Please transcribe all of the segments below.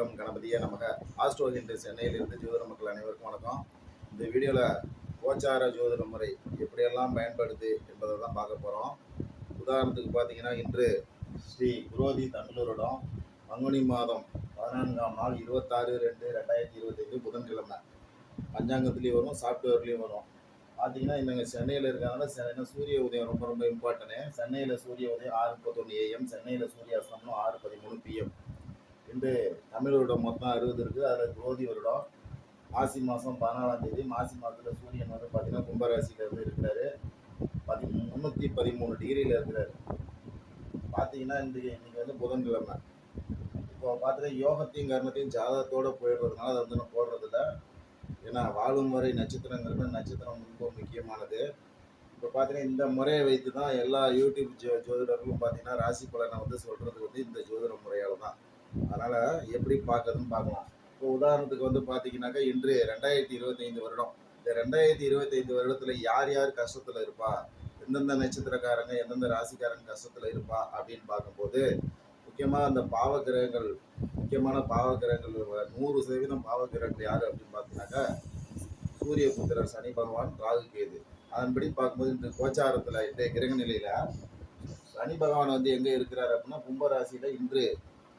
ஓம் கணபதியே நமக. ஆஸ்ட்ரோ என்ற சென்னையிலிருந்து ஜோதிட மக்கள் அனைவருக்கும் வணக்கம். இந்த வீடியோவில் கோச்சார ஜோதிட முறை எப்படியெல்லாம் பயன்படுது என்பதை தான் பார்க்க போகிறோம். உதாரணத்துக்கு பார்த்தீங்கன்னா, இன்று ஸ்ரீ குரோதி தமிழருடம் பங்குனி மாதம் 14ஆம் நாள் 26/2/2025 புதன்கிழமை. பஞ்சாங்கத்துலேயும் வரும், சாஃப்ட்வேர்லேயும் வரும். பார்த்தீங்கன்னா, இவங்க சென்னையில் இருக்கிறனால சூரிய உதயம் ரொம்ப ரொம்ப இம்பார்ட்டனு. சென்னையில் சூரிய உதயம் 6:31 AM, சென்னையில் சூரிய அஸ்தமனம் 6:13 PM. இன்று தமிழ் வருடம் மொத்தம் 60 இருக்குது. அதில் குரோதி வருடம் மாசி மாதம் 14ஆம் தேதி. மாசி மாதத்தில் சூரியன் வந்து பார்த்தீங்கன்னா கும்பராசியில் இருந்து இருக்கிறாரு. 313 டிகிரியில் இருக்கிறாரு. பார்த்தீங்கன்னா இன்னைக்கு வந்து புதன்கிழமை. இப்போ பார்த்தீங்கன்னா யோகத்தையும் கர்மத்தையும் ஜாதகத்தோடு போயிடுறதுனால அதை வந்து நான் போடுறதில்ல. ஏன்னா வாழும் வரை நட்சத்திரங்கிறது நட்சத்திரம் ரொம்ப முக்கியமானது. இப்போ பார்த்தீங்கன்னா இந்த முறையை வைத்து தான் எல்லா யூடியூப் ஜோதிடர்களும் பார்த்தீங்கன்னா ராசி பலனை வந்து சொல்கிறது வந்து இந்த ஜோதிட முறையால் தான். அதனால் எப்படி பார்க்கறதுன்னு பார்க்கலாம். இப்போ உதாரணத்துக்கு வந்து பார்த்தீங்கன்னாக்கா, இன்று 2025 வருடம். இந்த 2025 வருடத்தில் யார் யார் கஷ்டத்தில் இருப்பா, எந்தெந்த நட்சத்திரக்காரங்க எந்தெந்த ராசிக்காரங்க கஷ்டத்தில் இருப்பா அப்படின்னு பார்க்கும்போது, முக்கியமாக அந்த பாவகிரகங்கள், முக்கியமான பாவகிரகங்கள் 100% பாவகிரகங்கள் யார் அப்படின்னு பார்த்தீங்கன்னாக்கா, சூரிய புத்திரர் சனி பகவான், ராகு கேது. அதன்படி பார்க்கும்போது இந்த கோச்சாரத்தில் இன்றைய கிரக நிலையில் சனி பகவான் வந்து எங்கே இருக்கிறார் அப்படின்னா கும்பராசியில் இன்று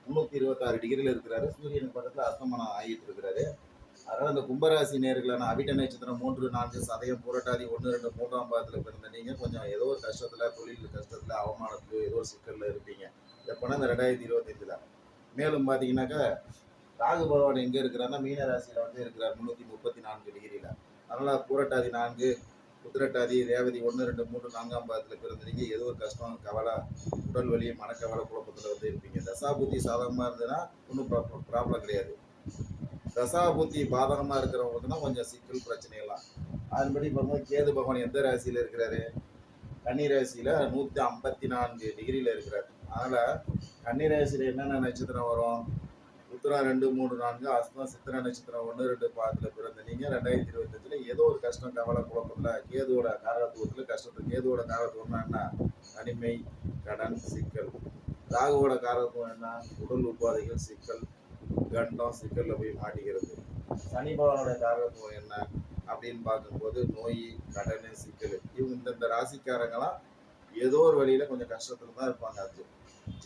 326 டிகிரியில் இருக்கிறாரு. சூரியனுக்கு பக்கத்தில் அஸ்தமனம் ஆகிட்டு இருக்கிறாரு. அதனால் அந்த கும்பராசி நேர்களான அவிட்ட நட்சத்திரம் 3, 4, சதயம், புரட்டாதி 1, 2, 3ஆம் பாதத்தில் பிறந்த நீங்கள் கொஞ்சம் ஏதோ ஒரு கஷ்டத்தில், தொழில் கஷ்டத்தில், அவமானத்தில், ஏதோ ஒரு சிக்கலில் இருப்பீங்க. எப்போனா இந்த 2025. மேலும் பார்த்தீங்கன்னாக்கா, ராகு பகவான் எங்கே இருக்கிறாருன்னா மீன ராசியில் வந்து இருக்கிறார் 334 டிகிரியில். அதனால் புரட்டாதி 4, உத்திரட்டாதி, ரேவதி 1, 2, 3, 4ஆம் பாதத்தில் பிறந்தீங்க ஏதோ ஒரு கஷ்டம், கவலை, உடல் வலி, மனக்கவலை, குழப்பத்தில் வந்து இருப்பீங்க. தசாபுத்தி சாதகமாக இருந்ததுன்னா ஒன்றும் ப்ராப்ளம் கிடையாது. தசாபுத்தி பாதகமாக இருக்கிறவங்களுக்குன்னா கொஞ்சம் சிக்கல் பிரச்சனையெல்லாம். அதன்படி பார்க்கும்போது கேது பகவான் எந்த ராசியில் இருக்கிறாரு? கன்னி ராசியில் 154 டிகிரியில் இருக்கிறார். அதனால் கன்னி ராசியில் என்னென்ன நட்சத்திரம் வரும்? உத்திரம் 2, 3, 4, அஸ்தம், சித்திரை நட்சத்திரம் 1, 2 பாதத்தில் பிறந்த நீங்கள் 2025 ஏதோ ஒரு கஷ்டம், கவலை, குழப்பத்தில், கேதுவோட காரகத்துவத்தில் கஷ்டத்தில். கேதுவோட காரகத்துவம்னா என்ன? தனிமை, கடன், சிக்கல். ராகுவோட காரகத்துவம் என்ன? உடல் உபாதைகள், சிக்கல், கண்டம், சிக்கலில் போய் மாட்டிக்கிறது. சனி பகவானோட காரகத்துவம் என்ன அப்படின்னு பார்க்கும்போது நோய், கடன், சிக்கல். இவங்க இந்த ராசிக்காரங்களாம் ஏதோ ஒரு வழியில் கொஞ்சம் கஷ்டத்தில் தான் இருப்பாங்க. அது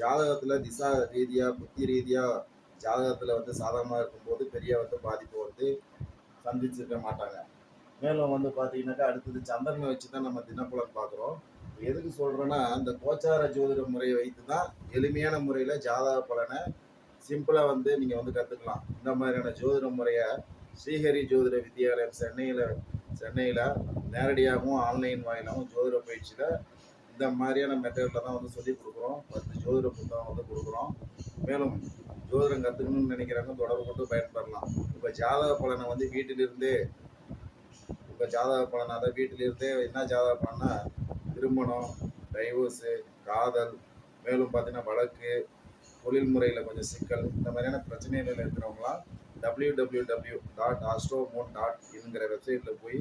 ஜாதகத்தில் திசா ரீதியாக, புத்தி ரீதியாக ஜாதகத்தில் வந்து சாதகமாக இருக்கும்போது பெரிய வந்து பாதிப்பு வந்து சந்திச்சிருக்க மாட்டாங்க. மேலும் வந்து பார்த்தீங்கன்னாக்கா, அடுத்தது சந்திரனை வச்சு தான் நம்ம தினப்பலன் பார்க்குறோம். எதுக்கு சொல்கிறேன்னா, இந்த கோச்சார ஜோதிட முறையை வைத்து தான் எளிமையான முறையில் ஜாதக பலனை சிம்பிளாக வந்து நீங்கள் வந்து கற்றுக்கலாம். இந்த மாதிரியான ஜோதிட முறையை ஸ்ரீஹரி ஜோதிட வித்யாலயம் சென்னையில் நேரடியாகவும் ஆன்லைன் வாயிலாகவும் ஜோதிட பயிற்சியில் இந்த மாதிரியான மெத்தடில் தான் வந்து சொல்லிக் கொடுக்குறோம். 10 ஜோதிட புத்தகம் வந்து கொடுக்குறோம். மேலும் ஜோதிடம் கற்றுக்கணும்னு நினைக்கிறாங்க, தொடர்பு கொண்டு பயன்படலாம். இப்போ ஜாதக பலனை வந்து வீட்டிலிருந்தே என்ன ஜாதக பலனா, திருமணம், டைவோர்ஸு, காதல், மேலும் பார்த்தீங்கன்னா வழக்கு, தொழில் முறையில் கொஞ்சம் சிக்கல், இந்த மாதிரியான பிரச்சனைகள் இருக்கிறவங்களாம் www.astromoon.inங்கிற வெப்சைட்டில் போய்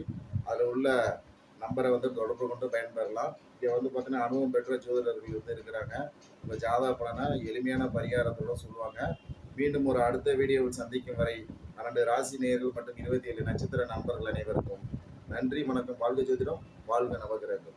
அதில் உள்ள நம்பரை வந்து தொடர்பு கொண்டு பயன்பெறலாம். இங்கே வந்து பார்த்தீங்கன்னா அனுபவம் பெற்ற ஜோதிடர்கள் வந்து இருக்கிறாங்க. இப்போ ஜாதக பலனை எளிமையான பரிகாரத்தோடு சொல்லுவாங்க. மீண்டும் ஒரு அடுத்த வீடியோவில் சந்திக்கும் வரை 12 ராசி நேயர்கள் மற்றும் 27 நட்சத்திர நண்பர்கள் அனைவருக்கும் நன்றி, வணக்கம். வாழ்க ஜோதிடம், வாழ்க நவகிரகம்.